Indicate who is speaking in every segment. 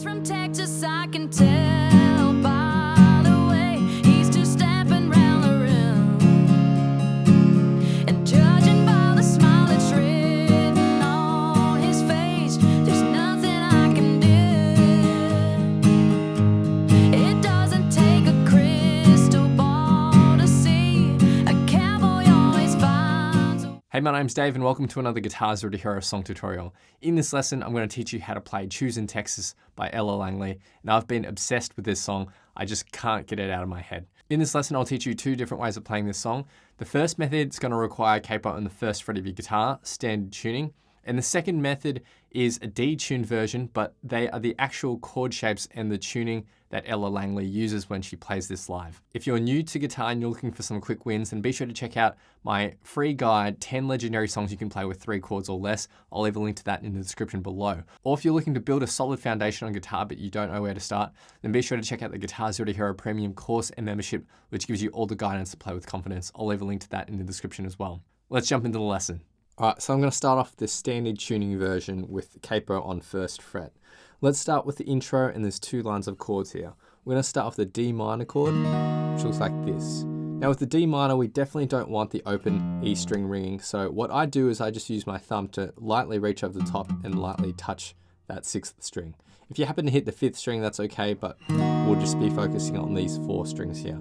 Speaker 1: He's from Texas, I can tell by the way he's just stepping round the room. And judging by the smile that's written on his face, there's nothing I can do. It doesn't take a crystal ball to see a cowboy always finds a...
Speaker 2: Hey, my name's Dave and welcome to another Guitar Zero to Hero song tutorial. In this lesson, I'm going to teach you how to play Choosin Texas by Ella Langley. Now, I've been obsessed with this song. I just can't get it out of my head. In this lesson, I'll teach you two different ways of playing this song. The first method is going to require capo on the first fret of your guitar, standard tuning. And the second method is a detuned version, but they are the actual chord shapes and the tuning that Ella Langley uses when she plays this live. If you're new to guitar and you're looking for some quick wins, then be sure to check out my free guide, 10 legendary songs you can play with 3 chords or less. I'll leave a link to that in the description below. Or if you're looking to build a solid foundation on guitar but you don't know where to start, then be sure to check out the Guitar Zero to Hero Premium course and membership, which gives you all the guidance to play with confidence. I'll leave a link to that in the description as well. Let's jump into the lesson. All right, so I'm going to start off this standard tuning version with capo on first fret. Let's start with the intro, and there's 2 lines of chords here. We're going to start with the D minor chord, which looks like this. Now with the D minor, we definitely don't want the open E string ringing. So what I do is I just use my thumb to lightly reach over the top and lightly touch that 6th string. If you happen to hit the 5th string, that's okay, but we'll just be focusing on these 4 strings here.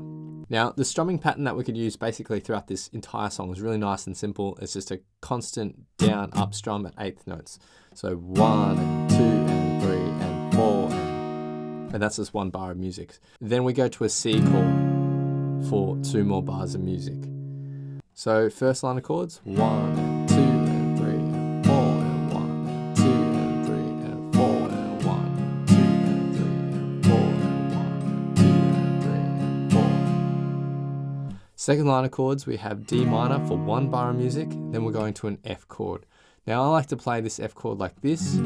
Speaker 2: Now, the strumming pattern that we could use basically throughout this entire song is really nice and simple. It's just a constant down, up strum at 8th notes. So 1 and 2 and 3 and 4 and that's just 1 bar of music. Then we go to a C chord for 2 more bars of music. So first line of chords, 1 and 2 and 3 and 4 and 1 and 2 and 3 and 4 and 1 and 2 and 3 and 4 and 1 and 2 and 3 and 4. Second line of chords, we have D minor for 1 bar of music. Then we're going to an F chord. Now I like to play this F chord like this.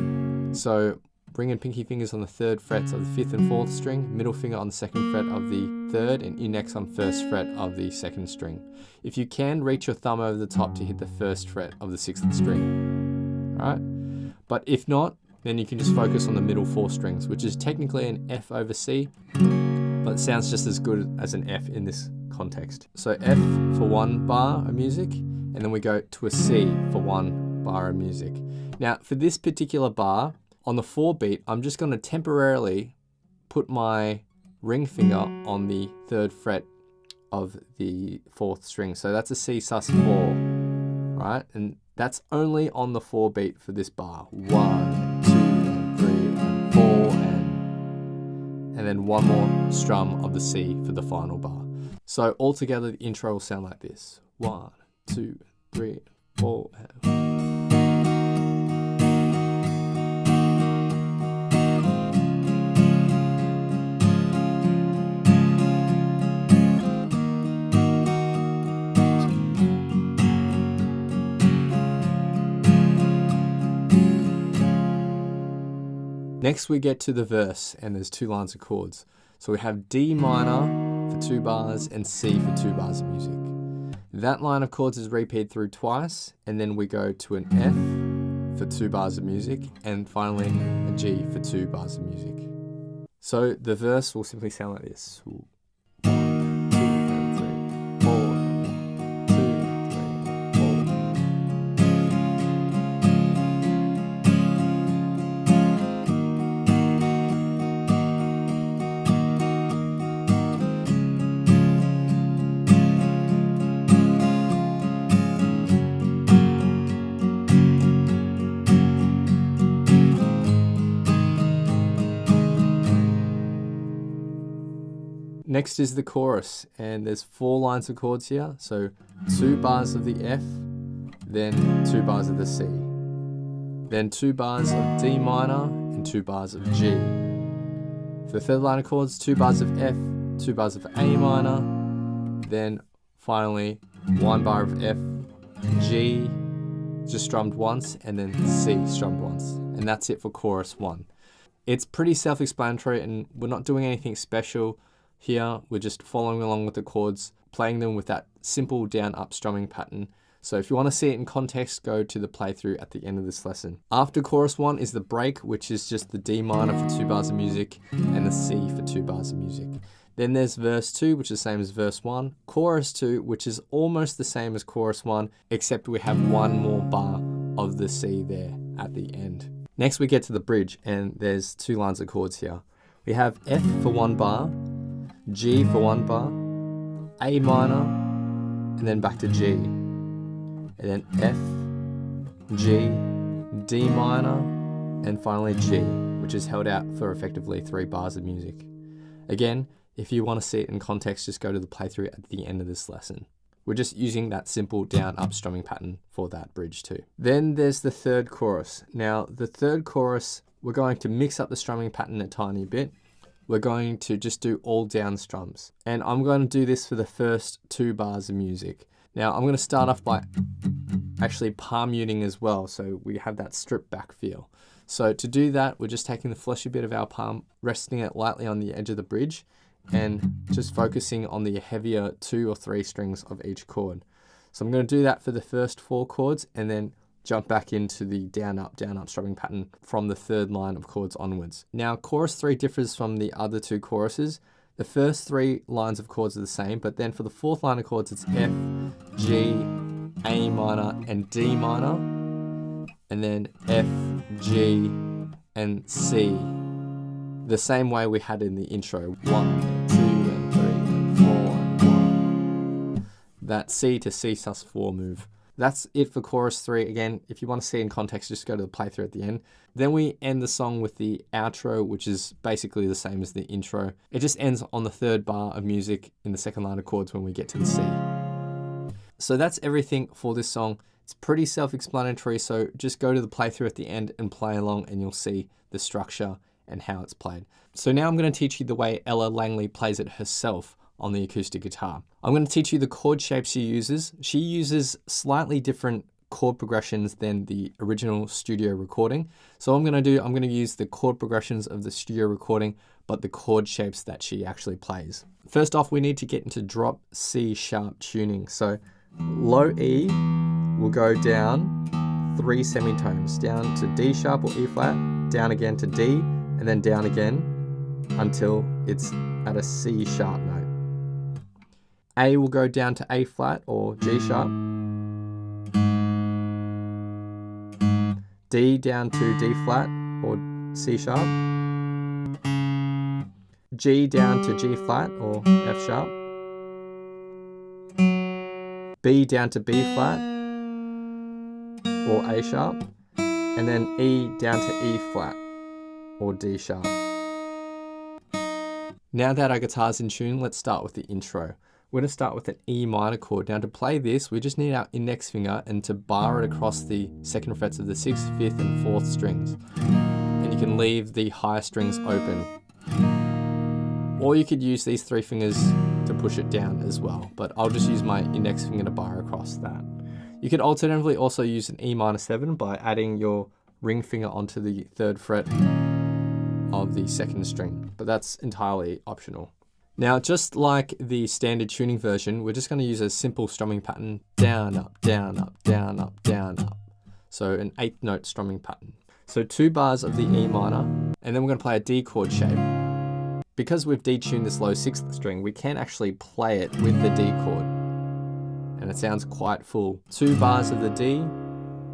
Speaker 2: So ring and pinky fingers on the 3rd frets of the 5th and 4th string, middle finger on the 2nd fret of the 3rd, and index on 1st fret of the 2nd string. If you can, reach your thumb over the top to hit the 1st fret of the 6th string. All right? But if not, then you can just focus on the middle 4 strings, which is technically an F over C, but it sounds just as good as an F in this context. So F for 1 bar of music, and then we go to a C for 1 bar of music. Now, for this particular bar, on the 4 beat, I'm just going to temporarily put my ring finger on the 3rd fret of the 4th string. So that's a C sus 4, right? And that's only on the 4 beat for this bar. 1, 2, and 3, and 4, and then 1 more strum of the C for the final bar. So altogether, the intro will sound like this. 1, 2, 3, 4, and... Next we get to the verse, and there's 2 lines of chords. So we have D minor for 2 bars and C for 2 bars of music. That line of chords is repeated through twice, and then we go to an F for 2 bars of music, and finally a G for 2 bars of music. So the verse will simply sound like this. 1, 2, and 3, 4, 1, 2, 3, 4. Next is the chorus, and there's 4 lines of chords here. So 2 bars of the F, then 2 bars of the C, then 2 bars of D minor and 2 bars of G. For the 3rd line of chords, 2 bars of F, 2 bars of A minor, then finally 1 bar of F, G just strummed once, and then C strummed once. And that's it for chorus 1. It's pretty self-explanatory, and we're not doing anything special here. We're just following along with the chords, playing them with that simple down-up strumming pattern. So if you want to see it in context, go to the playthrough at the end of this lesson. After chorus 1 is the break, which is just the D minor for 2 bars of music and the C for 2 bars of music. Then there's verse 2, which is the same as verse 1. Chorus 2, which is almost the same as chorus 1, except we have one more bar of the C there at the end. Next we get to the bridge, and there's 2 lines of chords here. We have F for 1 bar, G for 1 bar, A minor, and then back to G. And then F, G, D minor, and finally G, which is held out for effectively 3 bars of music. Again, if you want to see it in context, just go to the playthrough at the end of this lesson. We're just using that simple down-up strumming pattern for that bridge too. Then there's the third chorus. Now, the third chorus, we're going to mix up the strumming pattern a tiny bit. We're going to just do all down strums. And I'm going to do this for the first 2 bars of music. Now, I'm going to start off by actually palm muting as well, so we have that stripped back feel. So to do that, we're just taking the fleshy bit of our palm, resting it lightly on the edge of the bridge, and just focusing on the heavier 2 or 3 strings of each chord. So I'm going to do that for the first 4 chords and then jump back into the down up strumming pattern from the 3rd line of chords onwards. Now chorus 3 differs from the other 2 choruses. The first 3 lines of chords are the same, but then for the 4th line of chords it's F, G, A minor and D minor, and then F, G and C. The same way we had in the intro. 1, 2 and 3 and 4 and 1. That C to C sus4 move. That's it for chorus 3. Again, if you want to see it in context, just go to the playthrough at the end. Then we end the song with the outro, which is basically the same as the intro. It just ends on the 3rd bar of music in the 2nd line of chords when we get to the C. So that's everything for this song. It's pretty self-explanatory, so just go to the playthrough at the end and play along and you'll see the structure and how it's played. So now I'm going to teach you the way Ella Langley plays it herself on the acoustic guitar. I'm going to teach you the chord shapes she uses. She uses slightly different chord progressions than the original studio recording. So what I'm going to use the chord progressions of the studio recording, but the chord shapes that she actually plays. First off, we need to get into drop C sharp tuning. So low E will go down 3 semitones, down to D sharp or E flat, down again to D, and then down again until it's at a C sharp note. A will go down to A flat or G sharp. D down to D flat or C sharp. G down to G flat or F sharp. B down to B flat or A sharp. And then E down to E flat or D sharp. Now that our guitar's in tune, let's start with the intro. We're going to start with an E minor chord. Now to play this, we just need our index finger and to bar it across the 2nd frets of the 6th, 5th and 4th strings. And you can leave the higher strings open. Or you could use these 3 fingers to push it down as well, but I'll just use my index finger to bar across that. You could alternatively also use an E minor 7 by adding your ring finger onto the 3rd fret of the 2nd string, but that's entirely optional. Now, just like the standard tuning version, we're just going to use a simple strumming pattern, down, up, down, up, down, up, down, up. So an 8th note strumming pattern. So 2 bars of the E minor, and then we're going to play a D chord shape. Because we've detuned this low 6th string, we can actually play it with the D chord. And it sounds quite full. 2 bars of the D,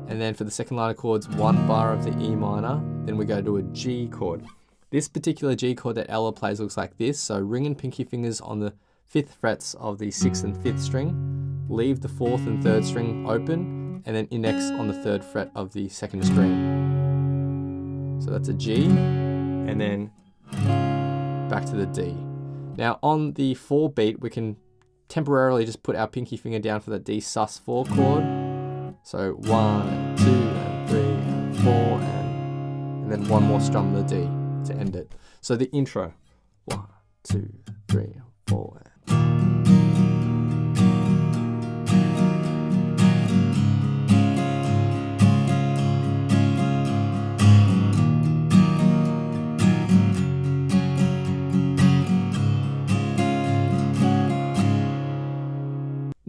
Speaker 2: and then for the 2nd line of chords, 1 bar of the E minor, then we go to a G chord. This particular G chord that Ella plays looks like this, so ring and pinky fingers on the 5th frets of the 6th and 5th string, leave the 4th and 3rd string open, and then index on the 3rd fret of the 2nd string. So that's a G, and then back to the D. Now on the 4 beat, we can temporarily just put our pinky finger down for the D sus4 chord. So 1 and 2 and 3 and 4 and then one more strum of the D to end it. So the intro, 1, 2, 3, 4.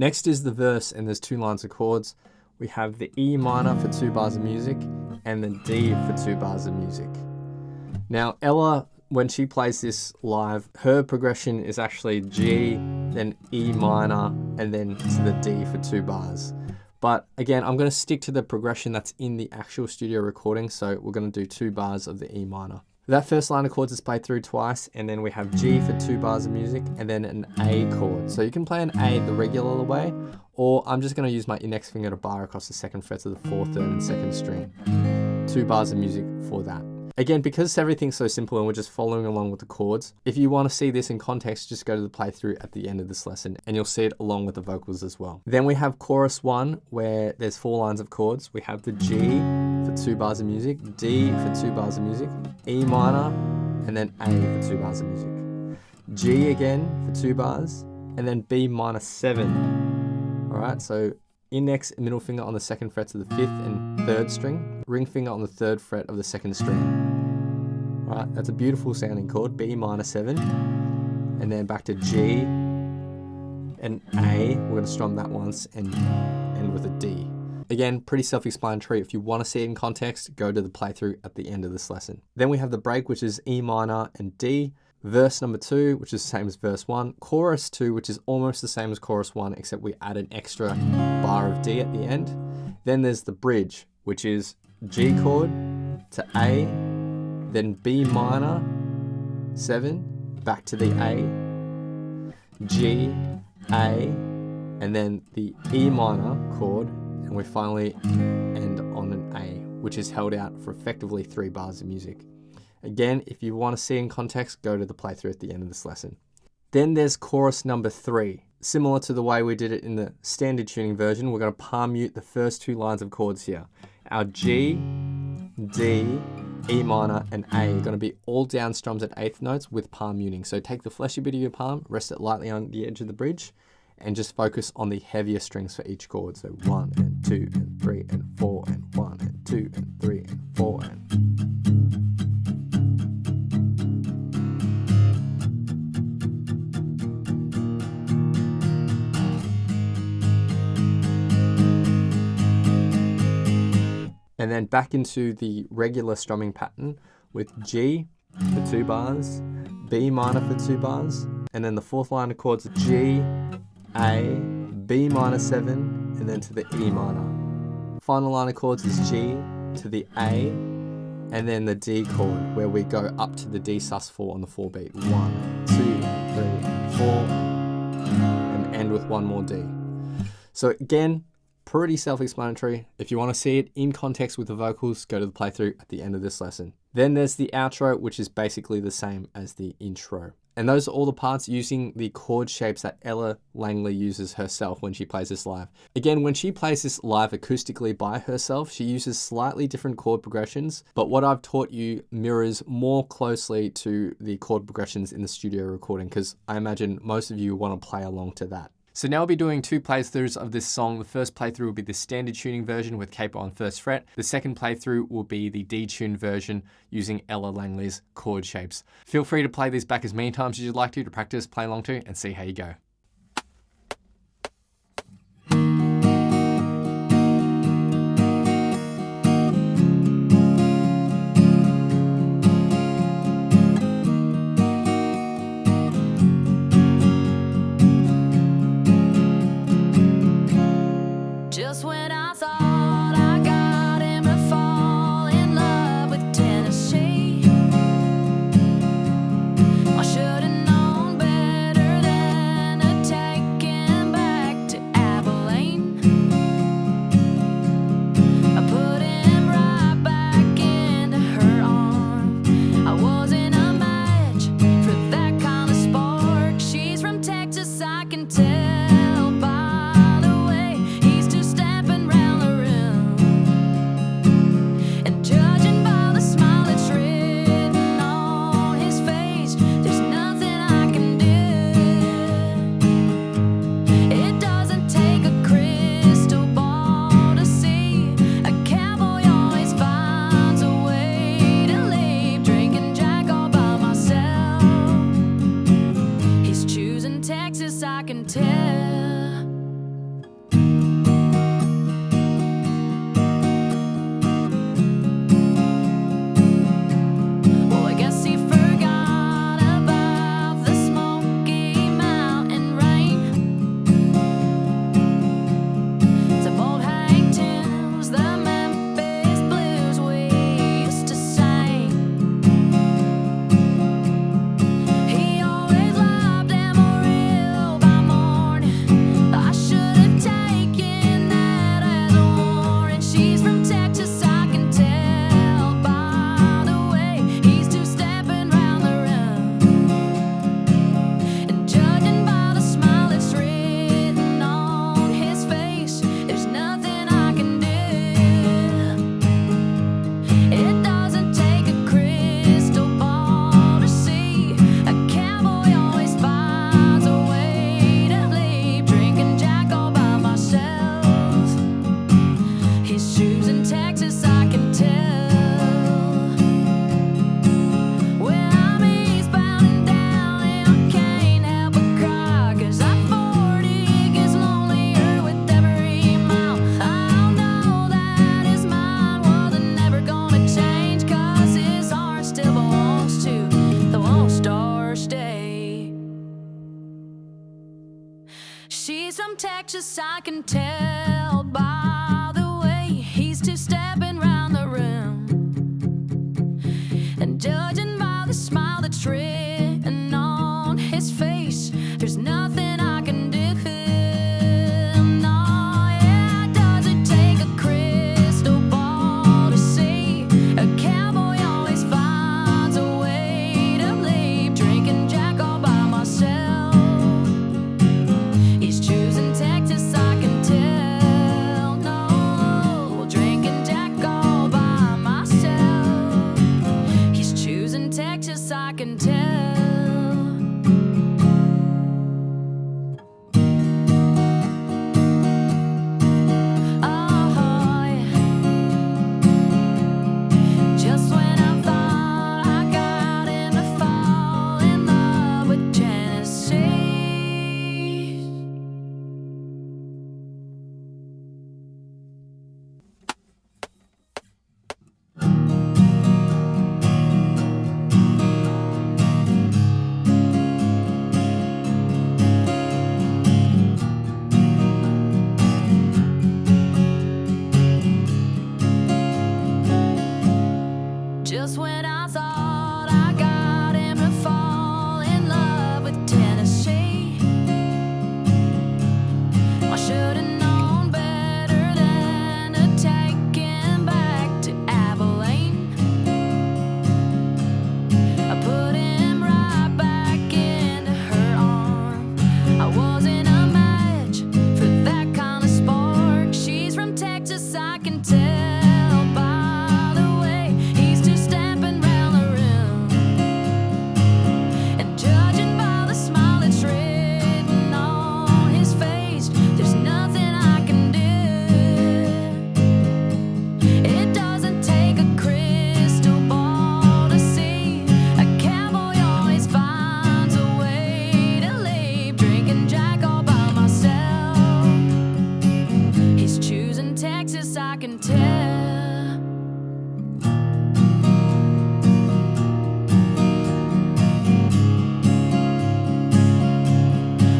Speaker 2: Next is the verse, and there's 2 lines of chords. We have the E minor for 2 bars of music and the D for 2 bars of music. Now, Ella, when she plays this live, her progression is actually G, then E minor, and then to the D for 2 bars. But again, I'm going to stick to the progression that's in the actual studio recording, so we're going to do 2 bars of the E minor. That first line of chords is played through twice, and then we have G for 2 bars of music, and then an A chord. So you can play an A the regular way, or I'm just going to use my index finger to bar across the 2nd frets of the 4th, 3rd, and 2nd string. 2 bars of music for that. Again, because everything's so simple and we're just following along with the chords, if you want to see this in context, just go to the playthrough at the end of this lesson and you'll see it along with the vocals as well. Then we have chorus 1, where there's 4 lines of chords. We have the G for 2 bars of music, D for 2 bars of music, E minor, and then A for 2 bars of music. G again for 2 bars, and then B minor 7. All right, so index and middle finger on the 2nd frets of the 5th and 3rd string, ring finger on the 3rd fret of the 2nd string. Right, that's a beautiful sounding chord, B minor 7, and then back to G and A. We're going to strum that once and end with a D. Again, pretty self-explanatory. If you want to see it in context, go to the playthrough at the end of this lesson. Then we have the break, which is E minor and D. Verse number 2, which is the same as verse 1. Chorus 2, which is almost the same as chorus 1, except we add an extra bar of D at the end. Then there's the bridge, which is G chord to A, then B minor 7, back to the A, G, A, and then the E minor chord, and we finally end on an A, which is held out for effectively 3 bars of music. Again, if you want to see in context, go to the playthrough at the end of this lesson. Then there's chorus number 3. Similar to the way we did it in the standard tuning version, we're going to palm mute the first 2 lines of chords here. Our G, D, E minor, and A are going to be all down strums at 8th notes with palm muting. So take the fleshy bit of your palm, rest it lightly on the edge of the bridge, and just focus on the heavier strings for each chord. So 1 and 2 and 3 and 4 and 1 and 2 and 3 and 4 and... And then back into the regular strumming pattern with G for 2 bars, B minor for 2 bars, and then the 4th line of chords are G, A, B minor 7, and then to the E minor. Final line of chords is G to the A, and then the D chord, where we go up to the D sus4 on the 4 beat. 1, 2, 3, 4, and end with 1 more D. So again, pretty self-explanatory. If you want to see it in context with the vocals, go to the playthrough at the end of this lesson. Then there's the outro, which is basically the same as the intro. And those are all the parts using the chord shapes that Ella Langley uses herself when she plays this live. Again, when she plays this live acoustically by herself, she uses slightly different chord progressions, but what I've taught you mirrors more closely to the chord progressions in the studio recording, because I imagine most of you want to play along to that. So now we'll be doing 2 playthroughs of this song. The first playthrough will be the standard tuning version with capo on 1st fret. The second playthrough will be the detuned version using Ella Langley's chord shapes. Feel free to play these back as many times as you'd like to practice, play along to, and see how you go.
Speaker 1: Just when I thought I got him to fall in love with Tennessee, I should have known better than to from Texas, I can tell by the way he's two-stepping round the room. And judging by the smile that's written on his face, there's nothing I can do. No, yeah, it doesn't take a crystal ball to see. A cowboy always finds a way to leave. Drinking Jack all by myself. He's choosing Texas, I can tell. No, drinking Jack all by myself. He's choosing Texas, I can tell. Oh, yeah. Just when I thought I got him to fall in love with Tennessee. Just when I thought I got him to fall in love with Tennessee, I should have known better than to take him back to Abilene. I put him right back into her arm. I wasn't a match for that kind of spark. She's from Texas, I can tell by the way he's two-stepping round the room. And judging by the smile that's written on his face, there's nothing I can do. It doesn't take a crystal ball to see. A cowboy always finds a way to leave. Drinking Jack all by myself. He's choosing Texas, I can tell.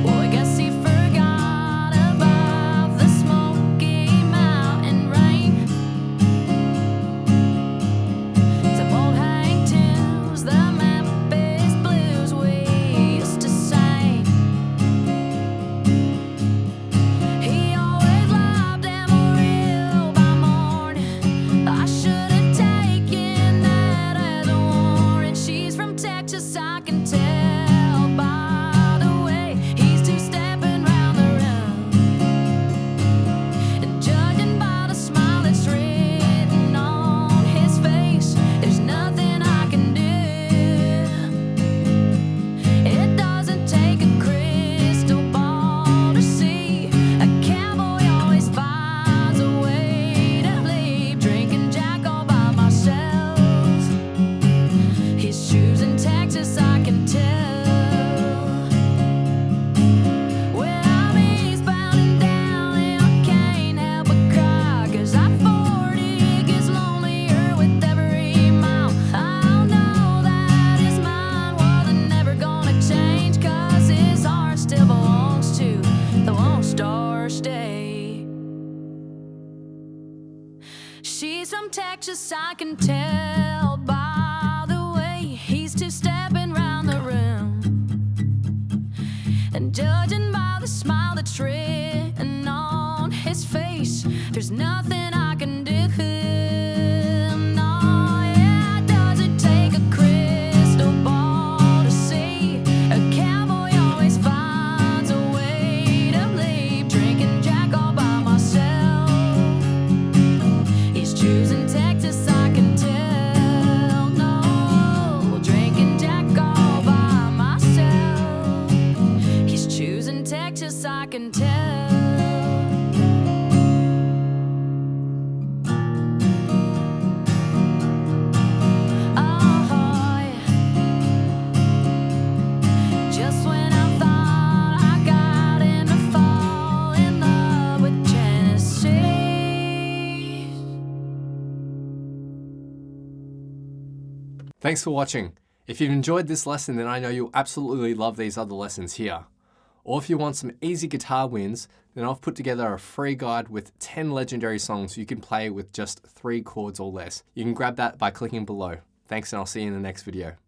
Speaker 1: Well, I guess he forgot about the Smoky Mountain rain. Some old hang tunes, the Memphis blues we used to sing. He always loved Amarillo by morning. I should have taken that as a warning. She's from Texas, I can tell by the way he's two-stepping round the room. And judging by the smile that's written on his face, there's nothing I can do. It doesn't take a crystal ball to see. A cowboy always finds a way to leave. Drinking Jack all by myself. He's choosing Texas, I can tell. Well, I'm eastbound and down, and I can't help but cry, 'cause I-40 gets lonelier with every mile. I know that his mind wasn't never gonna change, 'cause his heart still belongs to the Lone Star State. She's from Texas, I can tell by the way he's two-stepping round the room. And judging by the smile that's written on his face, there's nothing I can do. No, yeah, it doesn't take a crystal ball to see. A cowboy always finds a way to leave. Drinking Jack all by myself. He's choosing Texas, I can tell. No, drinking Jack all by myself. He's choosing Texas, I can tell. Oh, yeah. Just when I thought I got him to fall in love with Tennessee.
Speaker 2: Thanks for watching. If you've enjoyed this lesson, then I know you'll absolutely love these other lessons here. Or if you want some easy guitar wins, then I've put together a free guide with 10 legendary songs you can play with just 3 chords or less. You can grab that by clicking below. Thanks, and I'll see you in the next video.